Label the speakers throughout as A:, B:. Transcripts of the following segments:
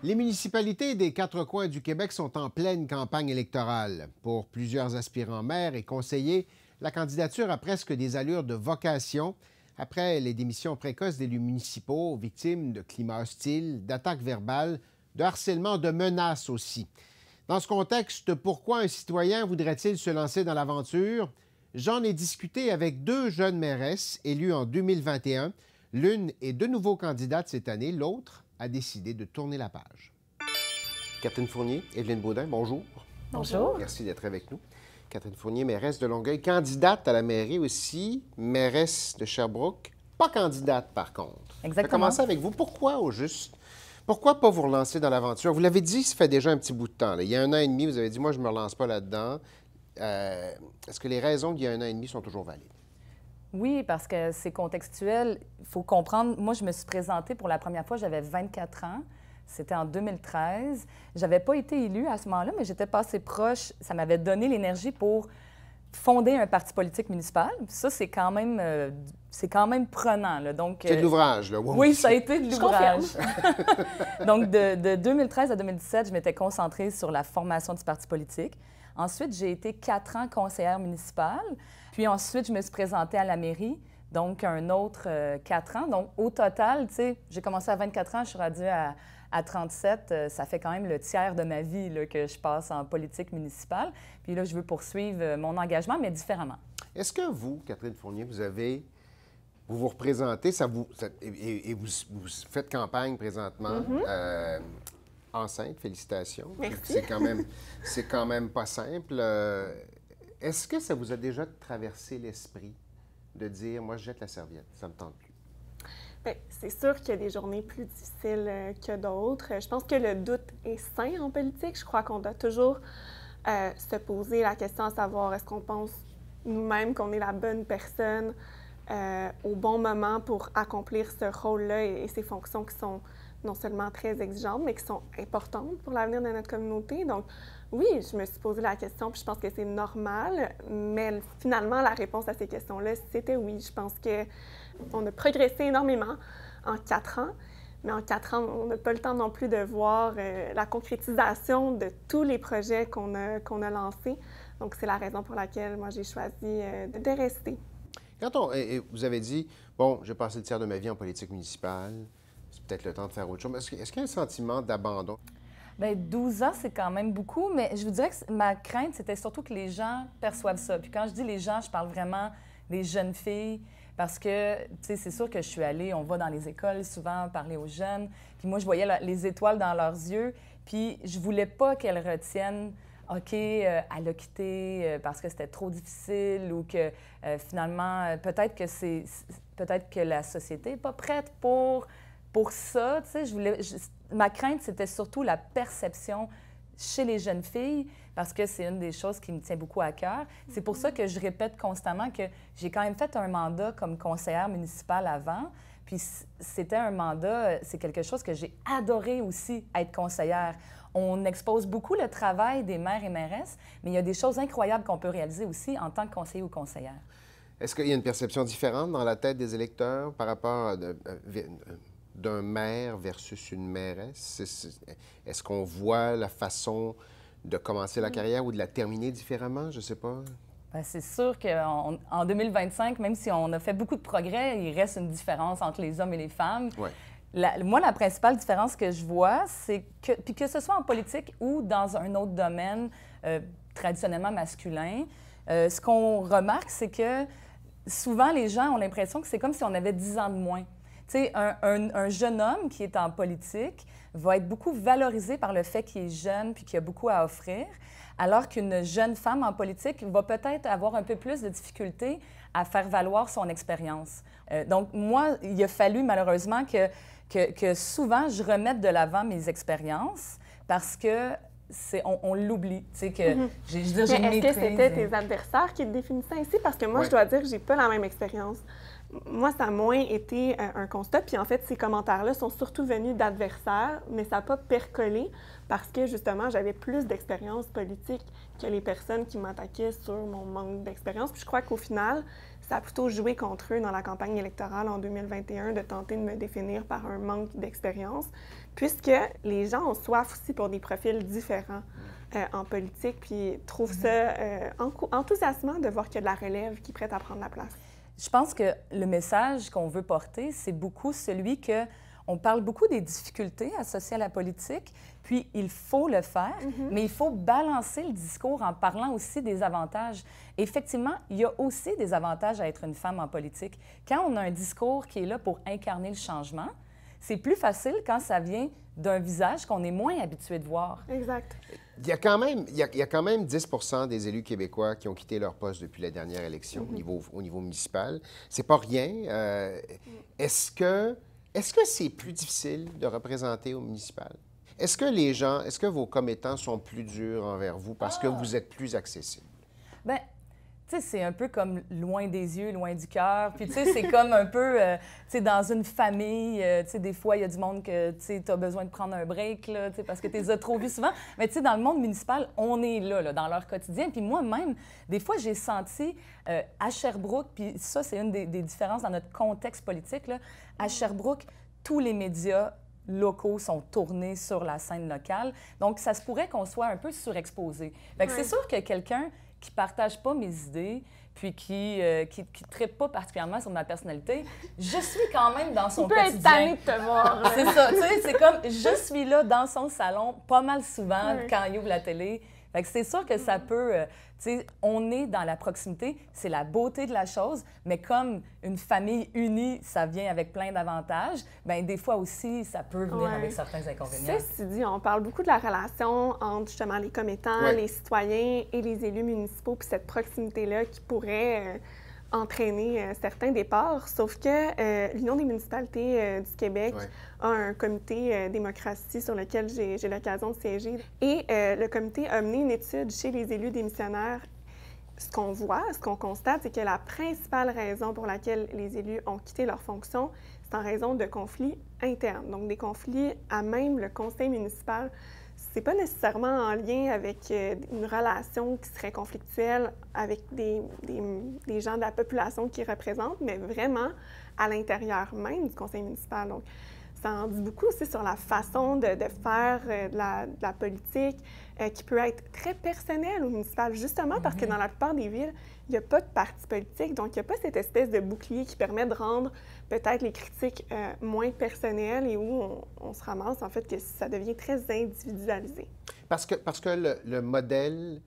A: Les municipalités des quatre coins du Québec sont en pleine campagne électorale. Pour plusieurs aspirants maires et conseillers, la candidature a presque des allures de vocation après les démissions précoces d'élus municipaux, victimes de climats hostiles, d'attaques verbales, de harcèlement, de menaces aussi. Dans ce contexte, pourquoi un citoyen voudrait-il se lancer dans l'aventure? J'en ai discuté avec deux jeunes mairesses élues en 2021. L'une est de nouveau candidate cette année, l'autre a décidé de tourner la page. Catherine Fournier, Évelyne Baudin, bonjour.
B: Bonjour.
A: Merci d'être avec nous. Catherine Fournier, mairesse de Longueuil, candidate à la mairie aussi, mairesse de Sherbrooke, pas candidate par contre.
B: Exactement.
A: Je vais commencer avec vous. Pourquoi au juste? Pourquoi pas vous relancer dans l'aventure? Vous l'avez dit, ça fait déjà un petit bout de temps. Là. Il y a 1 an et demi, vous avez dit, moi, je ne me relance pas là-dedans. Est-ce que les raisons d'il y a 1 an et demi sont toujours valides?
B: Oui, parce que c'est contextuel. Il faut comprendre, moi, je me suis présentée pour la première fois, j'avais 24 ans. C'était en 2013. Je n'avais pas été élue à ce moment-là, mais j'étais pas assez proche. Ça m'avait donné l'énergie pour fonder un parti politique municipal. Ça, c'est quand même prenant. Là. Donc,
A: c'est de l'ouvrage, là. Wow.
B: Oui, ça a été de l'ouvrage. Donc, de 2013 à 2017, je m'étais concentrée sur la formation du parti politique. Ensuite, j'ai été 4 ans conseillère municipale. Puis ensuite, je me suis présentée à la mairie, donc un autre 4 ans. Donc, au total, tu sais, j'ai commencé à 24 ans, je suis rendue à 37. Ça fait quand même le tiers de ma vie là, que je passe en politique municipale. Puis là, je veux poursuivre mon engagement, mais différemment.
A: Est-ce que vous, Catherine Fournier, vous vous représentez, vous faites campagne présentement, enceinte, félicitations.
C: Merci.
A: C'est quand même pas simple. Est-ce que ça vous a déjà traversé l'esprit de dire, moi, je jette la serviette, ça me tente plus?
C: Bien, c'est sûr qu'il y a des journées plus difficiles que d'autres. Je pense que le doute est sain en politique. Je crois qu'on doit toujours se poser la question à savoir, est-ce qu'on pense nous-mêmes qu'on est la bonne personne au bon moment pour accomplir ce rôle-là et ces fonctions qui sont non seulement très exigeantes, mais qui sont importantes pour l'avenir de notre communauté. Donc, oui, je me suis posé la question, puis je pense que c'est normal, mais finalement, la réponse à ces questions-là, c'était oui. Je pense qu'on a progressé énormément en 4 ans, mais en 4 ans, on n'a pas le temps non plus de voir la concrétisation de tous les projets qu'on a lancés. Donc, c'est la raison pour laquelle, moi, j'ai choisi de rester.
A: Quand vous avez dit, bon, j'ai passé le tiers de ma vie en politique municipale, c'est peut-être le temps de faire autre chose. Est-ce qu'il y a un sentiment d'abandon?
B: Bien, 12 ans, c'est quand même beaucoup, mais je vous dirais que ma crainte, c'était surtout que les gens perçoivent ça. Puis quand je dis les gens, je parle vraiment des jeunes filles, parce que, tu sais, c'est sûr que je suis allée, on va dans les écoles souvent parler aux jeunes, puis moi, je voyais les étoiles dans leurs yeux, puis je voulais pas qu'elles retiennent OK, elle a quitté parce que c'était trop difficile ou que finalement, peut-être que la société n'est pas prête pour ça. Tu sais, ma crainte, c'était surtout la perception chez les jeunes filles parce que c'est une des choses qui me tient beaucoup à cœur. C'est pour ça que je répète constamment que j'ai quand même fait un mandat comme conseillère municipale avant. Puis c'était un mandat, c'est quelque chose que j'ai adoré aussi, être conseillère. On expose beaucoup le travail des maires et mairesses, mais il y a des choses incroyables qu'on peut réaliser aussi en tant que conseiller ou conseillère.
A: Est-ce qu'il y a une perception différente dans la tête des électeurs par rapport d'un maire versus une mairesse? Est-ce qu'on voit la façon de commencer la carrière ou de la terminer différemment? Je ne sais pas.
B: Bien, c'est sûr qu'en 2025, même si on a fait beaucoup de progrès, il reste une différence entre les hommes et les femmes.
A: Ouais.
B: Moi, la principale différence que je vois, c'est que, puis que ce soit en politique ou dans un autre domaine traditionnellement masculin, ce qu'on remarque, c'est que souvent, les gens ont l'impression que c'est comme si on avait 10 ans de moins. Tu sais, un jeune homme qui est en politique va être beaucoup valorisé par le fait qu'il est jeune puis qu'il a beaucoup à offrir, alors qu'une jeune femme en politique va peut-être avoir un peu plus de difficultés à faire valoir son expérience. Donc, moi, il a fallu malheureusement que souvent, je remette de l'avant mes expériences parce que on l'oublie, tu sais, que j'ai une maîtrise.
C: Est-ce que c'était tes adversaires qui te définissaient ainsi? Parce que moi, je dois dire que j'ai pas la même expérience. Moi, ça a moins été un constat. Puis en fait, ces commentaires-là sont surtout venus d'adversaires, mais ça n'a pas percolé parce que justement, j'avais plus d'expérience politique que les personnes qui m'attaquaient sur mon manque d'expérience. Puis je crois qu'au final, ça a plutôt joué contre eux dans la campagne électorale en 2021 de tenter de me définir par un manque d'expérience, puisque les gens ont soif aussi pour des profils différents en politique, puis trouvent ça enthousiasmant de voir qu'il y a de la relève qui est prête à prendre la place.
B: Je pense que le message qu'on veut porter, c'est beaucoup celui que on parle beaucoup des difficultés associées à la politique, puis il faut le faire, mais il faut balancer le discours en parlant aussi des avantages. Effectivement, il y a aussi des avantages à être une femme en politique. Quand on a un discours qui est là pour incarner le changement, c'est plus facile quand ça vient d'un visage qu'on est moins habitué de voir.
C: Exact.
A: Il y a quand même 10 des élus québécois qui ont quitté leur poste depuis la dernière élection au niveau municipal. C'est pas rien. Est-ce que c'est plus difficile de représenter au municipal? Est-ce que vos commettants sont plus durs envers vous parce que vous êtes plus accessible?
B: Bien, tu sais, c'est un peu comme loin des yeux, loin du cœur. Puis, tu sais, c'est comme un peu, tu sais, dans une famille, tu sais, des fois, il y a du monde que, tu sais, tu as besoin de prendre un break, là, tu sais, parce que tu les as trop vus souvent. Mais, tu sais, dans le monde municipal, on est là, dans leur quotidien. Puis moi-même, des fois, j'ai senti à Sherbrooke, puis ça, c'est une des différences dans notre contexte politique, là, à Sherbrooke, tous les médias locaux sont tournés sur la scène locale. Donc, ça se pourrait qu'on soit un peu surexposé. Fait que c'est sûr que quelqu'un qui ne partage pas mes idées, puis qui ne trippe pas particulièrement sur ma personnalité, je suis quand même dans son quotidien.
C: Il peut être tanné de te voir.
B: C'est ça, tu sais, c'est comme, je suis là dans son salon pas mal souvent quand il ouvre la télé. Fait que c'est sûr que ça peut, tu sais, on est dans la proximité, c'est la beauté de la chose, mais comme une famille unie, ça vient avec plein d'avantages, bien, des fois aussi, ça peut venir avec certains inconvénients.
C: Ceci dit, on parle beaucoup de la relation entre, justement, les commettants, les citoyens et les élus municipaux, puis cette proximité-là qui pourrait entraîner certains départs, sauf que l'Union des municipalités du Québec a un comité démocratie sur lequel j'ai l'occasion de siéger. Et le comité a mené une étude chez les élus démissionnaires. Ce qu'on voit, ce qu'on constate, c'est que la principale raison pour laquelle les élus ont quitté leur fonction, c'est en raison de conflits internes, donc des conflits à même le conseil municipal. C'est pas nécessairement en lien avec une relation qui serait conflictuelle avec des gens de la population qu'ils représentent, mais vraiment à l'intérieur même du conseil municipal. Donc, ça en dit beaucoup aussi sur la façon de faire de la politique qui peut être très personnelle au municipal, justement parce que dans la plupart des villes, il n'y a pas de parti politique, donc il n'y a pas cette espèce de bouclier qui permet de rendre peut-être les critiques moins personnelles et où on se ramasse, en fait, que ça devient très individualisé.
A: Parce que le modèle,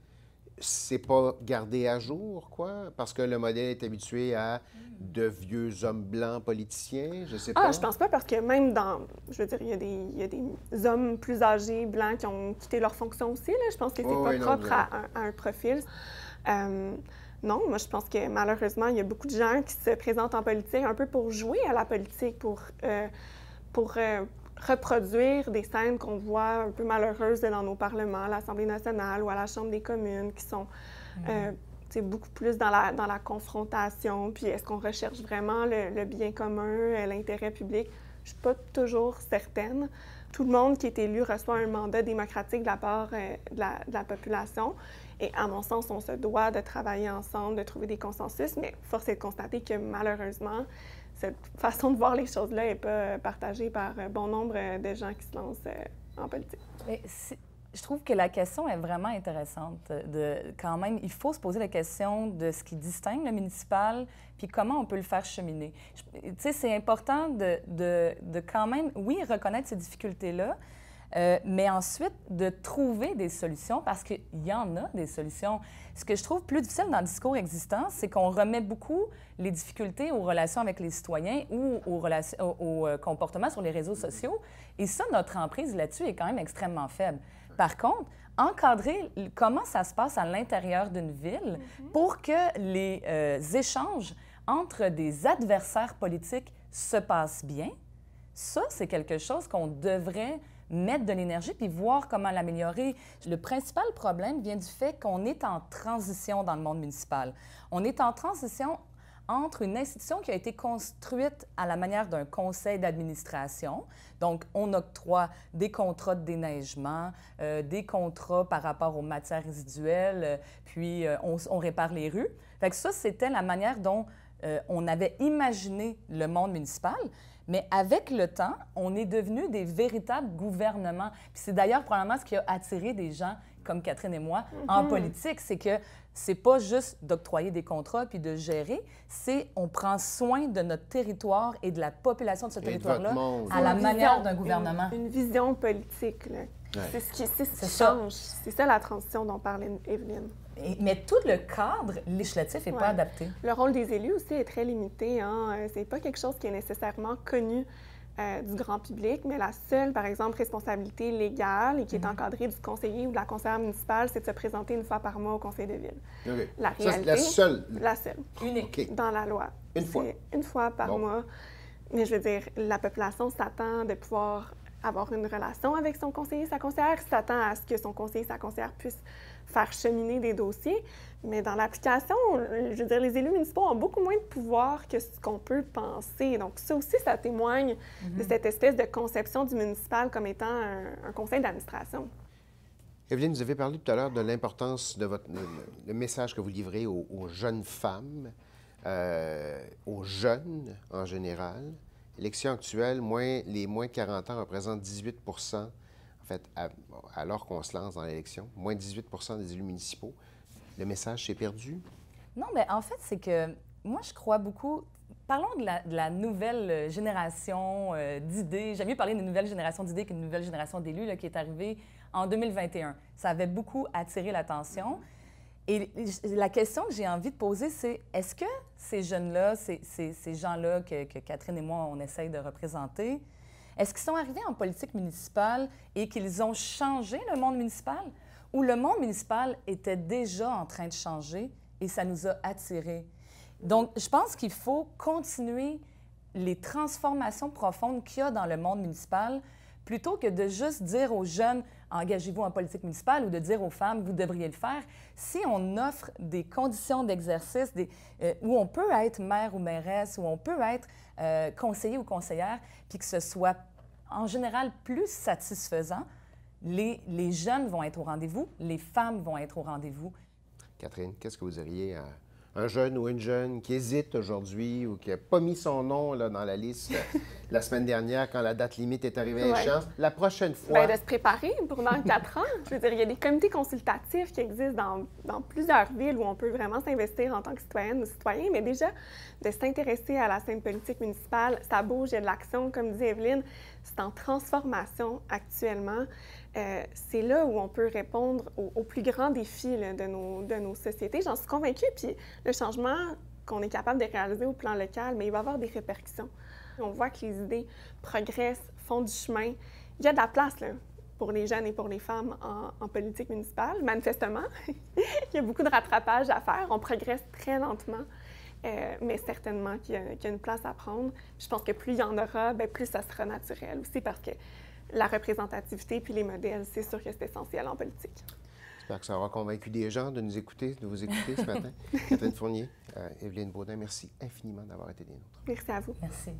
A: c'est pas gardé à jour, quoi? Parce que le modèle est habitué à de vieux hommes blancs politiciens, je sais pas.
C: Ah, je pense pas, parce que même dans... Je veux dire, il y a des hommes plus âgés, blancs, qui ont quitté leur fonction aussi, là. Je pense que c'est pas propre à un profil. Non, moi, je pense que malheureusement, il y a beaucoup de gens qui se présentent en politique un peu pour jouer à la politique, pour reproduire des scènes qu'on voit un peu malheureuses dans nos parlements, à l'Assemblée nationale ou à la Chambre des communes, qui sont beaucoup plus dans la confrontation. Puis est-ce qu'on recherche vraiment le bien commun, l'intérêt public? Je ne suis pas toujours certaine. Tout le monde qui est élu reçoit un mandat démocratique de la part de la population. Et à mon sens, on se doit de travailler ensemble, de trouver des consensus, mais force est de constater que malheureusement, cette façon de voir les choses-là n'est pas partagée par bon nombre de gens qui se lancent en politique.
B: Mais je trouve que la question est vraiment intéressante. Quand même, il faut se poser la question de ce qui distingue le municipal, puis comment on peut le faire cheminer. Tu sais, c'est important de quand même, oui, reconnaître ces difficultés-là, mais ensuite de trouver des solutions, parce qu'il y en a des solutions. Ce que je trouve plus difficile dans le discours existant, c'est qu'on remet beaucoup les difficultés aux relations avec les citoyens ou aux comportements sur les réseaux sociaux. Et ça, notre emprise là-dessus est quand même extrêmement faible. Par contre, encadrer comment ça se passe à l'intérieur d'une ville pour que les échanges entre des adversaires politiques se passent bien, ça, c'est quelque chose qu'on devrait mettre de l'énergie puis voir comment l'améliorer. Le principal problème vient du fait qu'on est en transition dans le monde municipal. On est en transition entre une institution qui a été construite à la manière d'un conseil d'administration. Donc, on octroie des contrats de déneigement, des contrats par rapport aux matières résiduelles, puis on répare les rues. Fait que ça, c'était la manière dont on avait imaginé le monde municipal, mais avec le temps, on est devenu des véritables gouvernements. Puis c'est d'ailleurs probablement ce qui a attiré des gens comme Catherine et moi en politique, c'est que c'est pas juste d'octroyer des contrats puis de gérer, c'est on prend soin de notre territoire et de la population de ce territoire-là à la manière d'un gouvernement.
C: Une vision politique, là.
A: Ouais.
C: C'est ce qui change. C'est ça la transition dont parlait Evelyne.
B: Mais tout le cadre législatif n'est pas adapté.
C: Le rôle des élus aussi est très limité. Hein? C'est pas quelque chose qui est nécessairement connu du grand public, mais la seule, par exemple, responsabilité légale et qui est encadrée du conseiller ou de la conseillère municipale, c'est de se présenter une fois par mois au conseil de ville.
A: Okay.
C: La réalité,
A: ça, c'est la seule?
C: La seule.
B: Unique.
A: Okay.
C: Dans la loi.
A: Une fois?
C: Une fois par mois. Mais je veux dire, la population s'attend de pouvoir avoir une relation avec son conseiller, sa conseillère, s'attend à ce que son conseiller, sa conseillère puisse faire cheminer des dossiers. Mais dans l'application, je veux dire, les élus municipaux ont beaucoup moins de pouvoir que ce qu'on peut penser. Donc ça aussi, ça témoigne de cette espèce de conception du municipal comme étant un conseil d'administration.
A: Evelyne, vous avez parlé tout à l'heure de l'importance de le message que vous livrez aux jeunes femmes, aux jeunes en général. L'élection actuelle, les moins de 40 ans représentent 18 en fait, alors qu'on se lance dans l'élection, moins de 18 des élus municipaux. Le message s'est perdu?
B: Non, mais en fait, c'est que moi, je crois beaucoup... Parlons de la nouvelle génération d'idées. J'aime mieux parler d'une nouvelle génération d'idées qu'une nouvelle génération d'élus là, qui est arrivée en 2021. Ça avait beaucoup attiré l'attention. Et la question que j'ai envie de poser, c'est est-ce que ces jeunes-là, ces gens-là que Catherine et moi, on essaye de représenter, est-ce qu'ils sont arrivés en politique municipale et qu'ils ont changé le monde municipal? Ou le monde municipal était déjà en train de changer et ça nous a attirés? Donc, je pense qu'il faut continuer les transformations profondes qu'il y a dans le monde municipal plutôt que de juste dire aux jeunes « engagez-vous en politique municipale » ou de dire aux femmes « vous devriez le faire ». Si on offre des conditions d'exercice où on peut être maire ou mairesse, où on peut être conseiller ou conseillère, puis que ce soit en général plus satisfaisant, les jeunes vont être au rendez-vous, les femmes vont être au rendez-vous.
A: Catherine, qu'est-ce que vous diriez à un jeune ou une jeune qui hésite aujourd'hui ou qui n'a pas mis son nom là, dans la liste la semaine dernière quand la date limite est arrivée à échéance? La prochaine fois...
C: Bien, de se préparer pour dans 4 ans. Je veux dire, il y a des comités consultatifs qui existent dans plusieurs villes où on peut vraiment s'investir en tant que citoyenne ou citoyen, mais déjà, de s'intéresser à la scène politique municipale, ça bouge, il y a de l'action, comme disait Evelyne, c'est en transformation actuellement. C'est là où on peut répondre aux plus grands défis là, de nos sociétés. J'en suis convaincue, puis le changement qu'on est capable de réaliser au plan local, mais il va avoir des répercussions. On voit que les idées progressent, font du chemin. Il y a de la place là, pour les jeunes et pour les femmes en politique municipale, manifestement. Il y a beaucoup de rattrapage à faire. On progresse très lentement, mais certainement qu'il y a une place à prendre. Je pense que plus il y en aura, bien, plus ça sera naturel aussi, parce que la représentativité puis les modèles, c'est sûr que c'est essentiel en politique.
A: J'espère que ça aura convaincu des gens de nous écouter, de vous écouter ce matin. Catherine Fournier, Evelyne Baudin, merci infiniment d'avoir été des nôtres.
C: Merci à vous.
B: Merci.